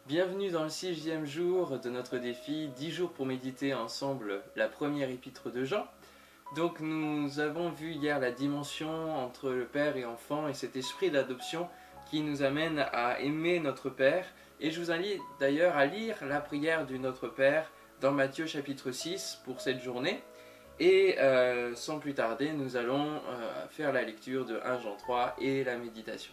Bienvenue dans le 6e jour de notre défi 10 jours pour méditer ensemble la première épître de Jean. Donc nous avons vu hier la dimension entre le Père et enfant et cet esprit d'adoption qui nous amène à aimer notre Père. Et je vous invite d'ailleurs à lire la prière du Notre Père dans Matthieu chapitre 6 pour cette journée. Et sans plus tarder, nous allons faire la lecture de 1 Jean 3 et la méditation.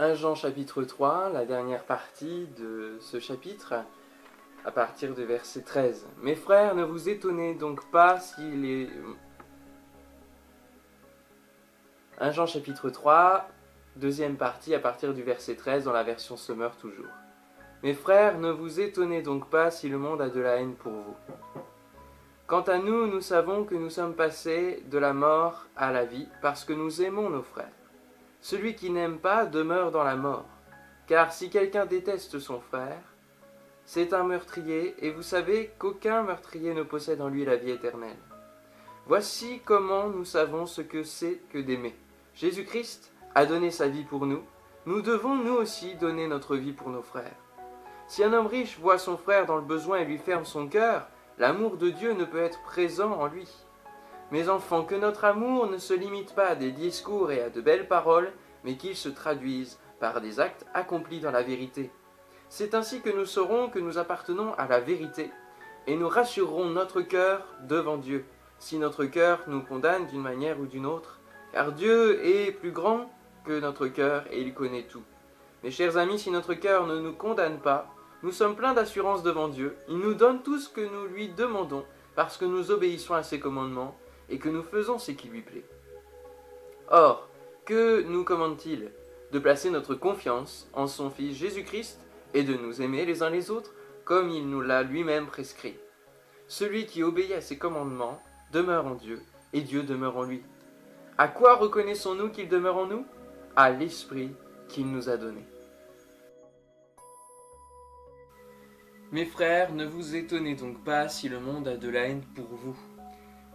« 1 Jean chapitre 3, la dernière partie de ce chapitre, à partir du verset 13. « Mes frères, ne vous étonnez donc pas s'il est... » 1 Jean chapitre 3, deuxième partie, à partir du verset 13, dans la version Sommer toujours. « Mes frères, ne vous étonnez donc pas si le monde a de la haine pour vous. Quant à nous, nous savons que nous sommes passés de la mort à la vie, parce que nous aimons nos frères. Celui qui n'aime pas demeure dans la mort. Car si quelqu'un déteste son frère, c'est un meurtrier, et vous savez qu'aucun meurtrier ne possède en lui la vie éternelle. Voici comment nous savons ce que c'est que d'aimer. Jésus-Christ a donné sa vie pour nous. Nous devons nous aussi donner notre vie pour nos frères. Si un homme riche voit son frère dans le besoin et lui ferme son cœur, l'amour de Dieu ne peut être présent en lui. Mes enfants, que notre amour ne se limite pas à des discours et à de belles paroles, mais qu'il se traduise par des actes accomplis dans la vérité. C'est ainsi que nous saurons que nous appartenons à la vérité, et nous rassurerons notre cœur devant Dieu, si notre cœur nous condamne d'une manière ou d'une autre, car Dieu est plus grand que notre cœur et il connaît tout. Mes chers amis, si notre cœur ne nous condamne pas, nous sommes pleins d'assurance devant Dieu. Il nous donne tout ce que nous lui demandons, parce que nous obéissons à ses commandements, et que nous faisons ce qui lui plaît. Or, que nous commande-t-il? De placer notre confiance en son Fils Jésus-Christ et de nous aimer les uns les autres comme il nous l'a lui-même prescrit. Celui qui obéit à ses commandements demeure en Dieu et Dieu demeure en lui. À quoi reconnaissons-nous qu'il demeure en nous? À l'Esprit qu'il nous a donné. Mes frères, ne vous étonnez donc pas si le monde a de la haine pour vous.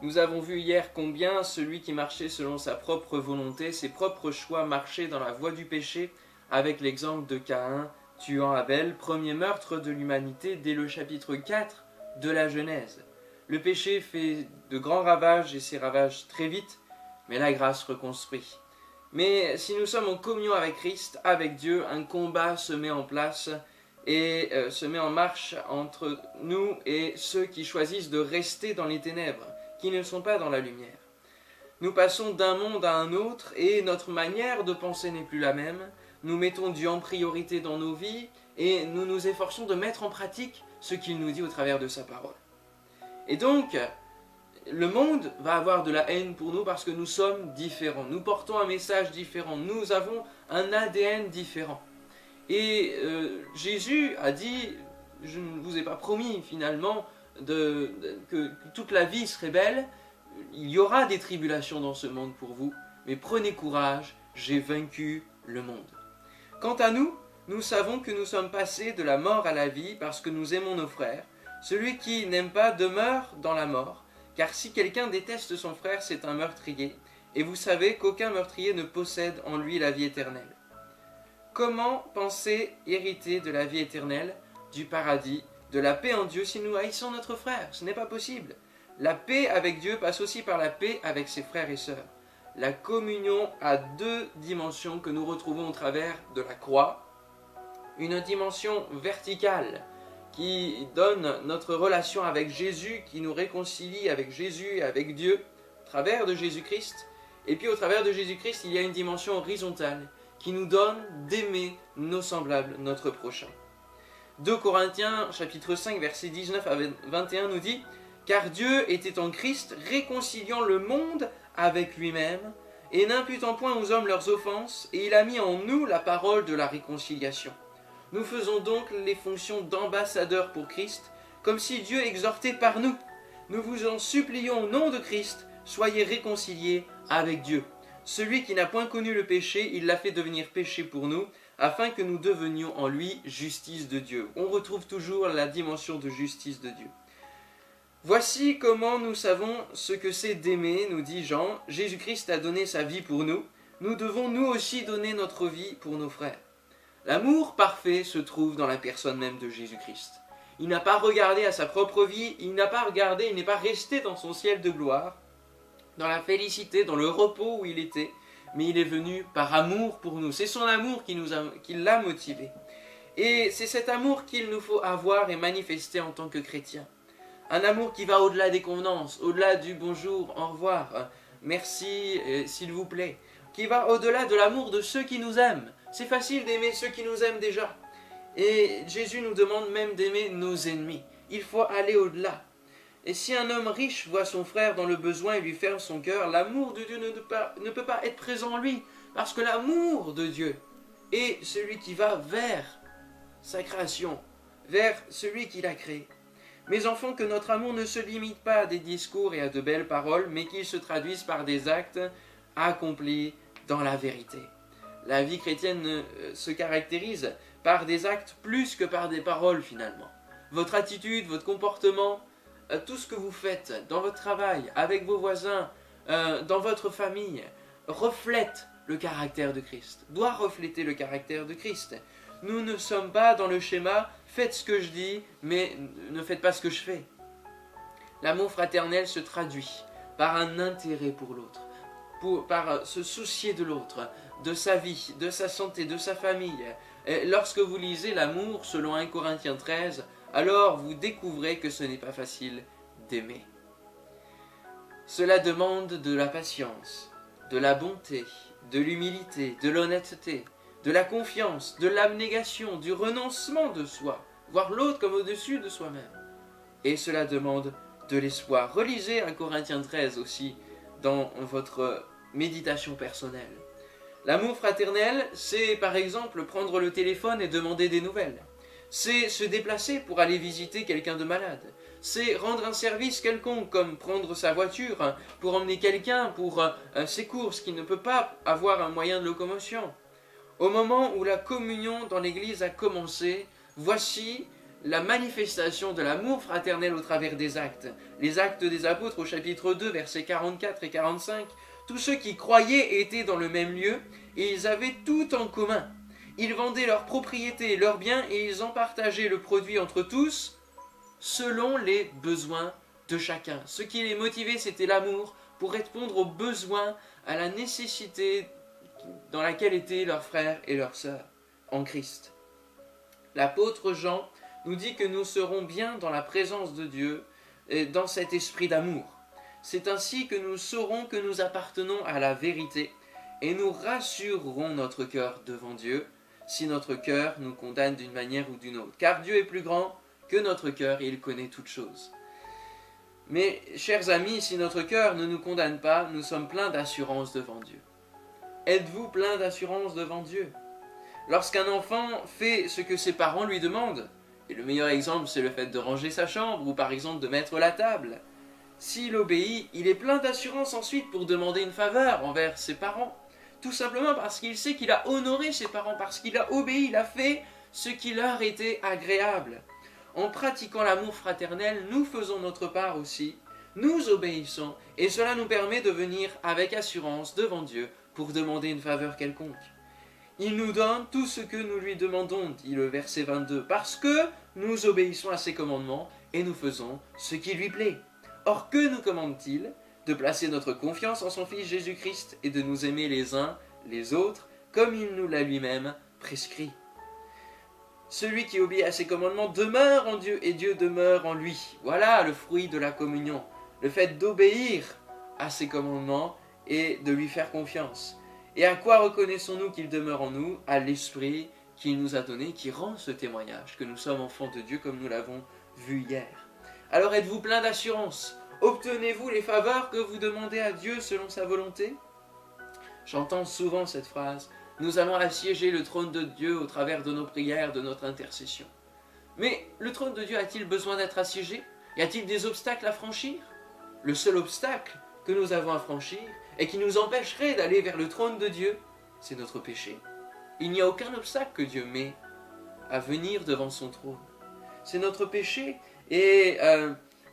Nous avons vu hier combien celui qui marchait selon sa propre volonté, ses propres choix, marchait dans la voie du péché, avec l'exemple de Caïn tuant Abel, premier meurtre de l'humanité dès le chapitre 4 de la Genèse. Le péché fait de grands ravages et ces ravages très vite, mais la grâce reconstruit. Mais si nous sommes en communion avec Christ, avec Dieu, un combat se met en place et se met en marche entre nous et ceux qui choisissent de rester dans les ténèbres, qui ne sont pas dans la lumière. Nous passons d'un monde à un autre et notre manière de penser n'est plus la même. Nous mettons Dieu en priorité dans nos vies et nous nous efforçons de mettre en pratique ce qu'il nous dit au travers de sa parole. Et donc, le monde va avoir de la haine pour nous parce que nous sommes différents. Nous portons un message différent. Nous avons un ADN différent. Et Jésus a dit, je ne vous ai pas promis finalement que toute la vie serait belle, il y aura des tribulations dans ce monde pour vous, mais prenez courage, j'ai vaincu le monde. Quant à nous, nous savons que nous sommes passés de la mort à la vie parce que nous aimons nos frères. Celui qui n'aime pas demeure dans la mort, car si quelqu'un déteste son frère, c'est un meurtrier, et vous savez qu'aucun meurtrier ne possède en lui la vie éternelle. Comment penser hériter de la vie éternelle, du paradis, de la paix en Dieu si nous haïssons notre frère? Ce n'est pas possible. La paix avec Dieu passe aussi par la paix avec ses frères et sœurs. La communion a deux dimensions que nous retrouvons au travers de la croix. Une dimension verticale qui donne notre relation avec Jésus, qui nous réconcilie avec Jésus et avec Dieu au travers de Jésus-Christ. Et puis au travers de Jésus-Christ, il y a une dimension horizontale qui nous donne d'aimer nos semblables, notre prochain. 2 Corinthiens chapitre 5 versets 19 à 21 nous dit « Car Dieu était en Christ réconciliant le monde avec lui-même et n'imputant point aux hommes leurs offenses, et il a mis en nous la parole de la réconciliation. Nous faisons donc les fonctions d'ambassadeurs pour Christ, comme si Dieu exhortait par nous. Nous vous en supplions au nom de Christ, soyez réconciliés avec Dieu. Celui qui n'a point connu le péché, il l'a fait devenir péché pour nous, afin que nous devenions en lui justice de Dieu. On retrouve toujours la dimension de justice de Dieu. Voici comment nous savons ce que c'est d'aimer, nous dit Jean. Jésus-Christ a donné sa vie pour nous. Nous devons nous aussi donner notre vie pour nos frères. L'amour parfait se trouve dans la personne même de Jésus-Christ. Il n'a pas regardé à sa propre vie, il n'est pas resté dans son ciel de gloire, dans la félicité, dans le repos où il était, mais il est venu par amour pour nous. C'est son amour qui l'a motivé. Et c'est cet amour qu'il nous faut avoir et manifester en tant que chrétiens. Un amour qui va au-delà des convenances, au-delà du bonjour, au revoir, merci, s'il vous plaît, qui va au-delà de l'amour de ceux qui nous aiment. C'est facile d'aimer ceux qui nous aiment déjà. Et Jésus nous demande même d'aimer nos ennemis. Il faut aller au-delà. Et si un homme riche voit son frère dans le besoin et lui ferme son cœur, l'amour de Dieu ne peut pas être présent en lui. Parce que l'amour de Dieu est celui qui va vers sa création, vers celui qui l'a créé. Mes enfants, que notre amour ne se limite pas à des discours et à de belles paroles, mais qu'il se traduise par des actes accomplis dans la vérité. La vie chrétienne se caractérise par des actes plus que par des paroles finalement. Votre attitude, votre comportement, tout ce que vous faites dans votre travail, avec vos voisins, dans votre famille, reflète le caractère de Christ, doit refléter le caractère de Christ. Nous ne sommes pas dans le schéma « faites ce que je dis, mais ne faites pas ce que je fais ». L'amour fraternel se traduit par un intérêt pour l'autre, par se soucier de l'autre, de sa vie, de sa santé, de sa famille. Et lorsque vous lisez l'amour selon 1 Corinthiens 13, alors vous découvrez que ce n'est pas facile d'aimer. Cela demande de la patience, de la bonté, de l'humilité, de l'honnêteté, de la confiance, de l'abnégation, du renoncement de soi, voir l'autre comme au-dessus de soi-même. Et cela demande de l'espoir. Relisez 1 Corinthiens 13 aussi dans votre méditation personnelle. L'amour fraternel, c'est par exemple prendre le téléphone et demander des nouvelles. C'est se déplacer pour aller visiter quelqu'un de malade. C'est rendre un service quelconque, comme prendre sa voiture pour emmener quelqu'un pour ses courses qui ne peut pas avoir un moyen de locomotion. Au moment où la communion dans l'Église a commencé, voici la manifestation de l'amour fraternel au travers des actes. Les actes des apôtres au chapitre 2, versets 44 et 45. Tous ceux qui croyaient étaient dans le même lieu et ils avaient tout en commun. Ils vendaient leurs propriétés et leurs biens et ils en partageaient le produit entre tous selon les besoins de chacun. Ce qui les motivait, c'était l'amour pour répondre aux besoins, à la nécessité dans laquelle étaient leurs frères et leurs sœurs en Christ. L'apôtre Jean nous dit que nous serons bien dans la présence de Dieu et dans cet esprit d'amour. C'est ainsi que nous saurons que nous appartenons à la vérité et nous rassurerons notre cœur devant Dieu si notre cœur nous condamne d'une manière ou d'une autre. Car Dieu est plus grand que notre cœur et il connaît toutes choses. Mais, chers amis, si notre cœur ne nous condamne pas, nous sommes pleins d'assurance devant Dieu. Êtes-vous plein d'assurance devant Dieu? Lorsqu'un enfant fait ce que ses parents lui demandent, et le meilleur exemple c'est le fait de ranger sa chambre ou par exemple de mettre la table, s'il obéit, il est plein d'assurance ensuite pour demander une faveur envers ses parents. Tout simplement parce qu'il sait qu'il a honoré ses parents, parce qu'il a obéi, il a fait ce qui leur était agréable. En pratiquant l'amour fraternel, nous faisons notre part aussi, nous obéissons, et cela nous permet de venir avec assurance devant Dieu pour demander une faveur quelconque. Il nous donne tout ce que nous lui demandons, dit le verset 22, parce que nous obéissons à ses commandements et nous faisons ce qui lui plaît. Or, que nous commande-t-il? De placer notre confiance en son Fils Jésus-Christ et de nous aimer les uns les autres comme il nous l'a lui-même prescrit. Celui qui obéit à ses commandements demeure en Dieu et Dieu demeure en lui. Voilà le fruit de la communion, le fait d'obéir à ses commandements et de lui faire confiance. Et à quoi reconnaissons-nous qu'il demeure en nous? À l'Esprit qu'il nous a donné, qui rend ce témoignage que nous sommes enfants de Dieu comme nous l'avons vu hier. Alors êtes-vous plein d'assurance? Obtenez-vous les faveurs que vous demandez à Dieu selon sa volonté? J'entends souvent cette phrase, nous allons assiéger le trône de Dieu au travers de nos prières, de notre intercession. Mais le trône de Dieu a-t-il besoin d'être assiégé? Y a-t-il des obstacles à franchir? Le seul obstacle que nous avons à franchir et qui nous empêcherait d'aller vers le trône de Dieu, c'est notre péché. il n'y a aucun obstacle que Dieu met à venir devant son trône. C'est notre péché et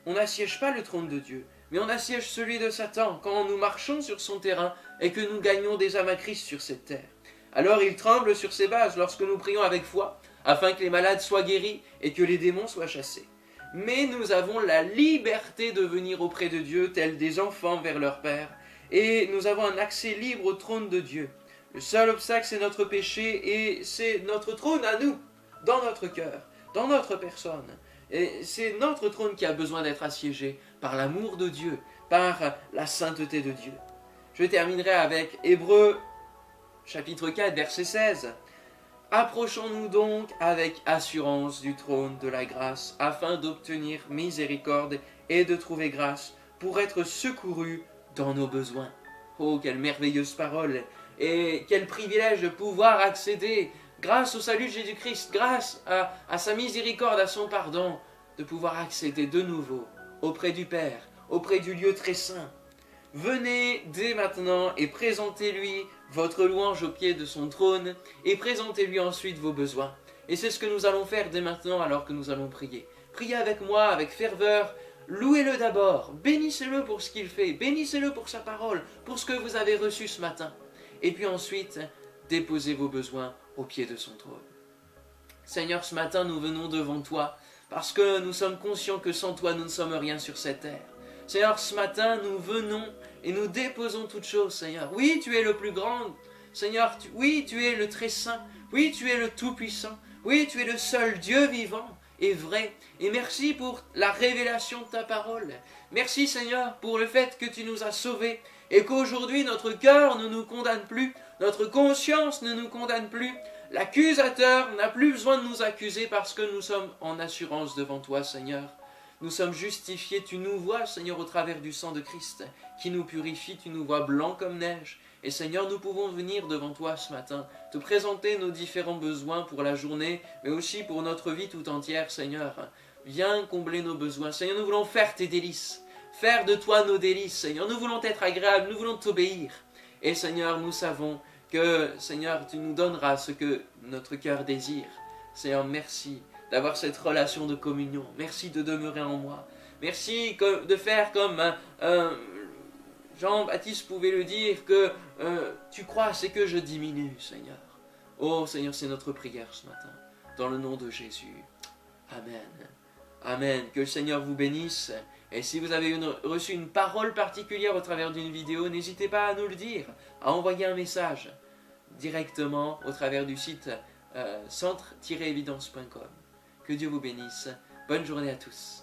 on n'assiège pas le trône de Dieu, mais on assiège celui de Satan quand nous marchons sur son terrain et que nous gagnons des âmes à Christ sur cette terre. Alors il tremble sur ses bases lorsque nous prions avec foi, afin que les malades soient guéris et que les démons soient chassés. Mais nous avons la liberté de venir auprès de Dieu tels des enfants vers leur Père, et nous avons un accès libre au trône de Dieu. Le seul obstacle, c'est notre péché, et c'est notre trône à nous, dans notre cœur, dans notre personne. Et c'est notre trône qui a besoin d'être assiégé par l'amour de Dieu, par la sainteté de Dieu. Je terminerai avec Hébreux, chapitre 4, verset 16. Approchons-nous donc avec assurance du trône de la grâce, afin d'obtenir miséricorde et de trouver grâce pour être secourus dans nos besoins. Oh, quelle merveilleuse parole! Et quel privilège de pouvoir accéder, grâce au salut de Jésus-Christ, grâce à sa miséricorde, à son pardon, de pouvoir accéder de nouveau auprès du Père, auprès du lieu très saint. Venez dès maintenant et présentez-lui votre louange au pied de son trône et présentez-lui ensuite vos besoins. Et c'est ce que nous allons faire dès maintenant alors que nous allons prier. Priez avec moi, avec ferveur, louez-le d'abord, bénissez-le pour ce qu'il fait, bénissez-le pour sa parole, pour ce que vous avez reçu ce matin. Et puis ensuite, déposez vos besoins au pied de son trône. Seigneur, ce matin, nous venons devant toi parce que nous sommes conscients que sans toi, nous ne sommes rien sur cette terre. Seigneur, ce matin, nous venons et nous déposons toutes choses, Seigneur. Oui, tu es le plus grand. Seigneur, oui, tu es le très saint. Oui, tu es le tout-puissant. Oui, tu es le seul Dieu vivant et vrai. Et merci pour la révélation de ta parole. Merci, Seigneur, pour le fait que tu nous as sauvés et qu'aujourd'hui, notre cœur ne nous condamne plus, notre conscience ne nous condamne plus. L'accusateur n'a plus besoin de nous accuser parce que nous sommes en assurance devant toi, Seigneur. Nous sommes justifiés, tu nous vois, Seigneur, au travers du sang de Christ, qui nous purifie, tu nous vois blancs comme neige. Et Seigneur, nous pouvons venir devant toi ce matin, te présenter nos différents besoins pour la journée, mais aussi pour notre vie tout entière, Seigneur. Viens combler nos besoins. Seigneur, nous voulons faire tes délices, faire de toi nos délices, Seigneur. Nous voulons être agréables, nous voulons t'obéir. Et Seigneur, nous savons que, Seigneur, tu nous donneras ce que notre cœur désire. Seigneur, merci d'avoir cette relation de communion. Merci de demeurer en moi. Merci de faire comme Jean-Baptiste pouvait le dire, que tu crois, c'est que je diminue, Seigneur. Oh Seigneur, c'est notre prière ce matin. Dans le nom de Jésus. Amen. Amen. Que le Seigneur vous bénisse. Et si vous avez reçu une parole particulière au travers d'une vidéo, n'hésitez pas à nous le dire, à envoyer un message directement au travers du site centre-évidence.com. Que Dieu vous bénisse. Bonne journée à tous.